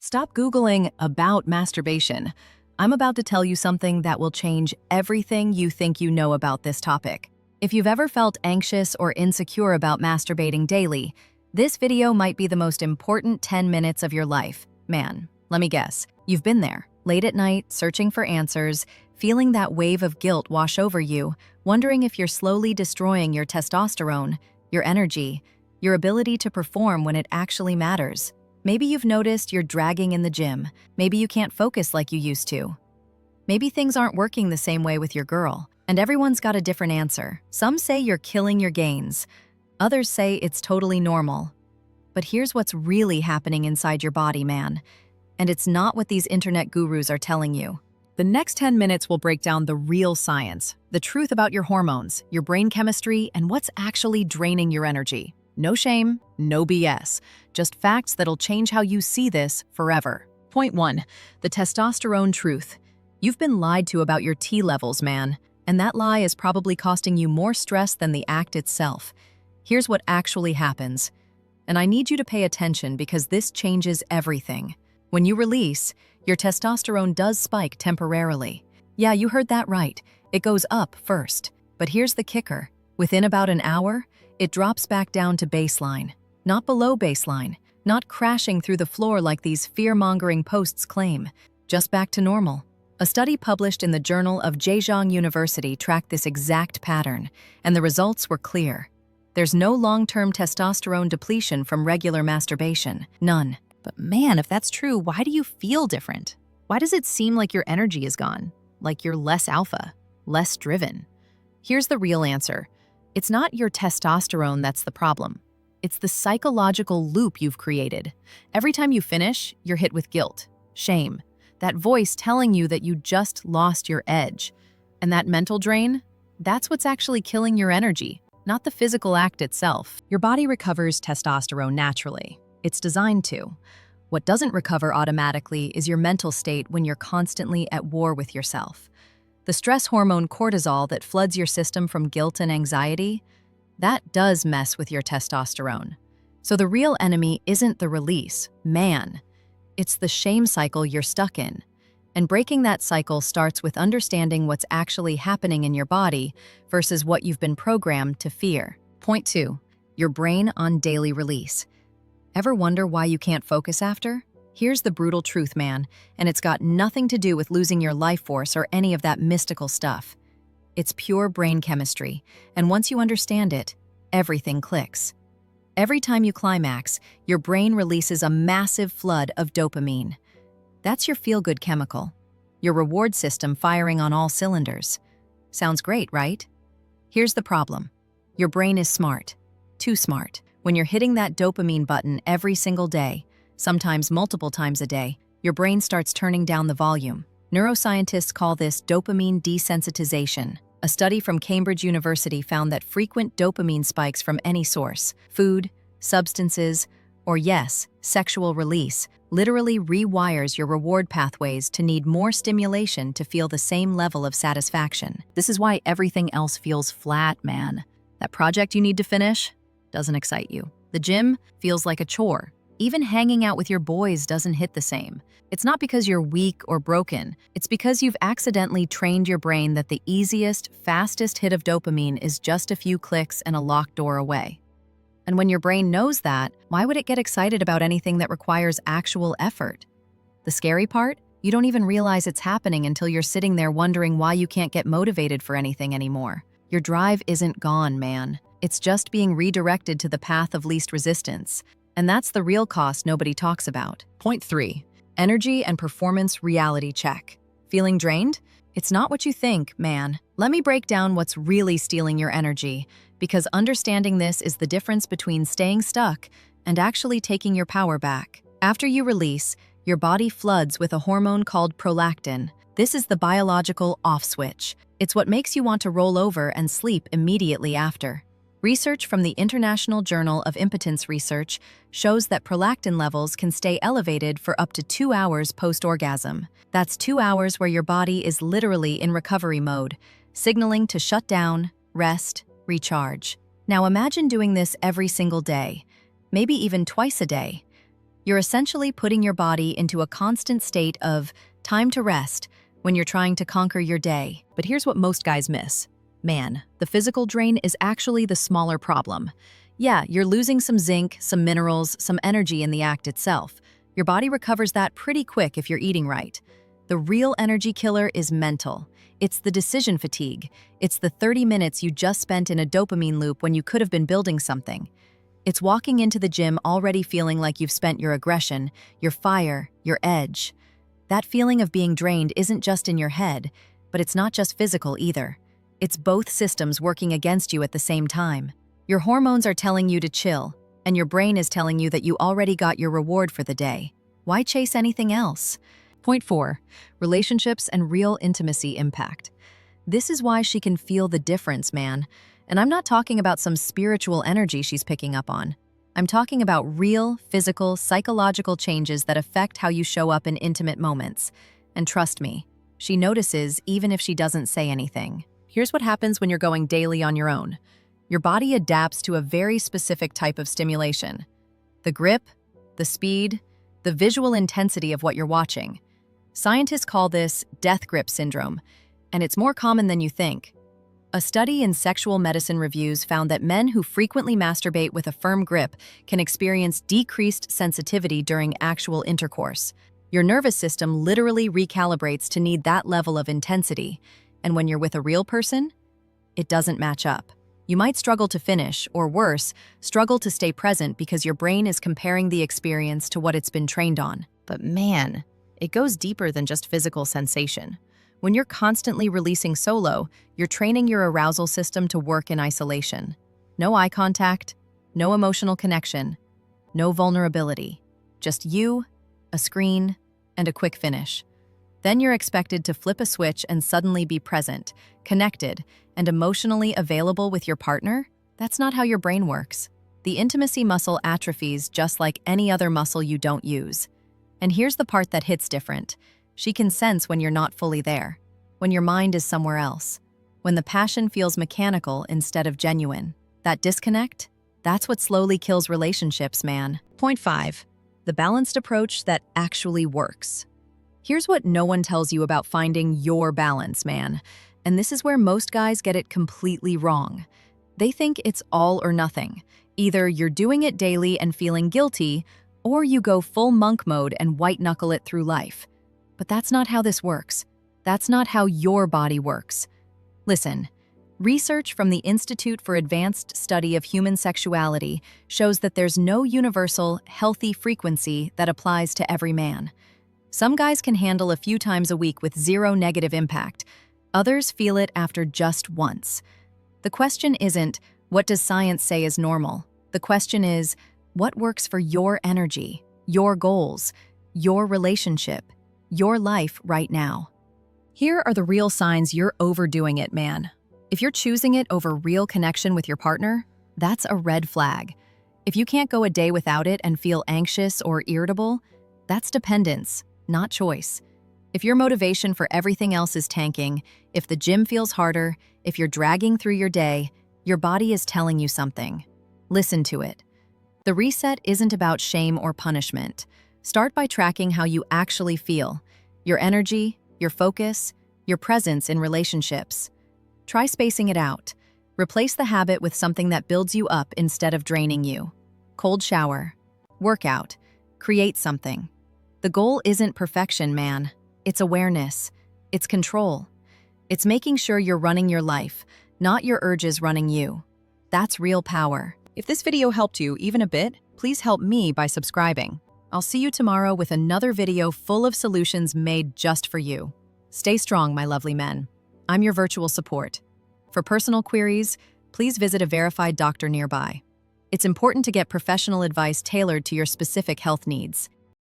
Stop Googling about masturbation. I'm about to tell you something that will change everything you think you know about this topic. If you've ever felt anxious or insecure about masturbating daily, this video might be the most important 10 minutes of your life. Man, let me guess, you've been there, late at night, searching for answers, feeling that wave of guilt wash over you, wondering if you're slowly destroying your testosterone, your energy, your ability to perform when it actually matters. Maybe you've noticed you're dragging in the gym. Maybe you can't focus like you used to. Maybe things aren't working the same way with your girl, and everyone's got a different answer. Some say you're killing your gains. Others say it's totally normal. But here's what's really happening inside your body, man. And it's not what these internet gurus are telling you. The next 10 minutes will break down the real science, the truth about your hormones, your brain chemistry, and what's actually draining your energy. No shame, no BS, just facts that'll change how you see this forever. Point 1. The testosterone truth. You've been lied to about your T levels, man, and that lie is probably costing you more stress than the act itself. Here's what actually happens. And I need you to pay attention because this changes everything. When you release, your testosterone does spike temporarily. Yeah, you heard that right. It goes up first. But here's the kicker. Within about an hour, it drops back down to baseline. Not below baseline, not crashing through the floor like these fear-mongering posts claim, just back to normal. A study published in the Journal of Zhejiang University tracked this exact pattern, and the results were clear. There's no long-term testosterone depletion from regular masturbation. None. But man, if that's true, why do you feel different? Why does it seem like your energy is gone? Like you're less alpha, less driven? Here's the real answer. It's not your testosterone that's the problem. It's the psychological loop you've created. Every time you finish, you're hit with guilt, shame, that voice telling you that you just lost your edge. And that mental drain, that's what's actually killing your energy, not the physical act itself. Your body recovers testosterone naturally. It's designed to. What doesn't recover automatically is your mental state when you're constantly at war with yourself. The stress hormone cortisol that floods your system from guilt and anxiety, that does mess with your testosterone. So the real enemy isn't the release, man. It's the shame cycle you're stuck in. And breaking that cycle starts with understanding what's actually happening in your body versus what you've been programmed to fear. Point 2. Your brain on daily release. Ever wonder why you can't focus after? Here's the brutal truth, man, and it's got nothing to do with losing your life force or any of that mystical stuff. It's pure brain chemistry, and once you understand it, everything clicks. Every time you climax, your brain releases a massive flood of dopamine. That's your feel-good chemical, your reward system firing on all cylinders. Sounds great, right? Here's the problem. Your brain is smart, too smart. When you're hitting that dopamine button every single day, sometimes multiple times a day, your brain starts turning down the volume. Neuroscientists call this dopamine desensitization. A study from Cambridge University found that frequent dopamine spikes from any source, food, substances, or yes, sexual release, literally rewires your reward pathways to need more stimulation to feel the same level of satisfaction. This is why everything else feels flat, man. That project you need to finish doesn't excite you. The gym feels like a chore. Even hanging out with your boys doesn't hit the same. It's not because you're weak or broken. It's because you've accidentally trained your brain that the easiest, fastest hit of dopamine is just a few clicks and a locked door away. And when your brain knows that, why would it get excited about anything that requires actual effort? The scary part? You don't even realize it's happening until you're sitting there wondering why you can't get motivated for anything anymore. Your drive isn't gone, man. It's just being redirected to the path of least resistance. And that's the real cost nobody talks about. Point 3. Energy and performance reality check. Feeling drained? It's not what you think, man. Let me break down what's really stealing your energy, because understanding this is the difference between staying stuck and actually taking your power back. After you release, your body floods with a hormone called prolactin. This is the biological off switch. It's what makes you want to roll over and sleep immediately after. Research from the International Journal of Impotence Research shows that prolactin levels can stay elevated for up to 2 hours post-orgasm. That's 2 hours where your body is literally in recovery mode, signaling to shut down, rest, recharge. Now imagine doing this every single day, maybe even twice a day. You're essentially putting your body into a constant state of time to rest when you're trying to conquer your day. But here's what most guys miss. Man, the physical drain is actually the smaller problem. Yeah, you're losing some zinc, some minerals, some energy in the act itself. Your body recovers that pretty quick if you're eating right. The real energy killer is mental. It's the decision fatigue. It's the 30 minutes you just spent in a dopamine loop when you could have been building something. It's walking into the gym already feeling like you've spent your aggression, your fire, your edge. That feeling of being drained isn't just in your head, but it's not just physical either. It's both systems working against you at the same time. Your hormones are telling you to chill, and your brain is telling you that you already got your reward for the day. Why chase anything else? Point 4. Relationships and real intimacy impact. This is why she can feel the difference, man. And I'm not talking about some spiritual energy she's picking up on. I'm talking about real, physical, psychological changes that affect how you show up in intimate moments. And trust me, she notices even if she doesn't say anything. Here's what happens when you're going daily on your own. Your body adapts to a very specific type of stimulation. The grip, the speed, the visual intensity of what you're watching. Scientists call this death grip syndrome, and it's more common than you think. A study in Sexual Medicine Reviews found that men who frequently masturbate with a firm grip can experience decreased sensitivity during actual intercourse. Your nervous system literally recalibrates to need that level of intensity, and when you're with a real person, it doesn't match up. You might struggle to finish, or worse, struggle to stay present because your brain is comparing the experience to what it's been trained on. But man, it goes deeper than just physical sensation. When you're constantly releasing solo, you're training your arousal system to work in isolation. No eye contact, no emotional connection, no vulnerability. Just you, a screen, and a quick finish. Then you're expected to flip a switch and suddenly be present, connected, and emotionally available with your partner? That's not how your brain works. The intimacy muscle atrophies just like any other muscle you don't use. And here's the part that hits different. She can sense when you're not fully there, when your mind is somewhere else, when the passion feels mechanical instead of genuine. That disconnect? That's what slowly kills relationships, man. Point 5. The balanced approach that actually works. Here's what no one tells you about finding your balance, man. And this is where most guys get it completely wrong. They think it's all or nothing. Either you're doing it daily and feeling guilty, or you go full monk mode and white-knuckle it through life. But that's not how this works. That's not how your body works. Listen, research from the Institute for Advanced Study of Human Sexuality shows that there's no universal, healthy frequency that applies to every man. Some guys can handle a few times a week with zero negative impact. Others feel it after just once. The question isn't, what does science say is normal? The question is, what works for your energy, your goals, your relationship, your life right now? Here are the real signs you're overdoing it, man. If you're choosing it over real connection with your partner, that's a red flag. If you can't go a day without it and feel anxious or irritable, that's dependence, not choice. If your motivation for everything else is tanking, if the gym feels harder, if you're dragging through your day, your body is telling you something. Listen to it. The reset isn't about shame or punishment. Start by tracking how you actually feel, your energy, your focus, your presence in relationships. Try spacing it out. Replace the habit with something that builds you up instead of draining you. Cold shower, workout, create something. The goal isn't perfection, man. It's awareness. It's control. It's making sure you're running your life, not your urges running you. That's real power. If this video helped you even a bit, please help me by subscribing. I'll see you tomorrow with another video full of solutions made just for you. Stay strong, my lovely men. I'm your virtual support. For personal queries, please visit a verified doctor nearby. It's important to get professional advice tailored to your specific health needs.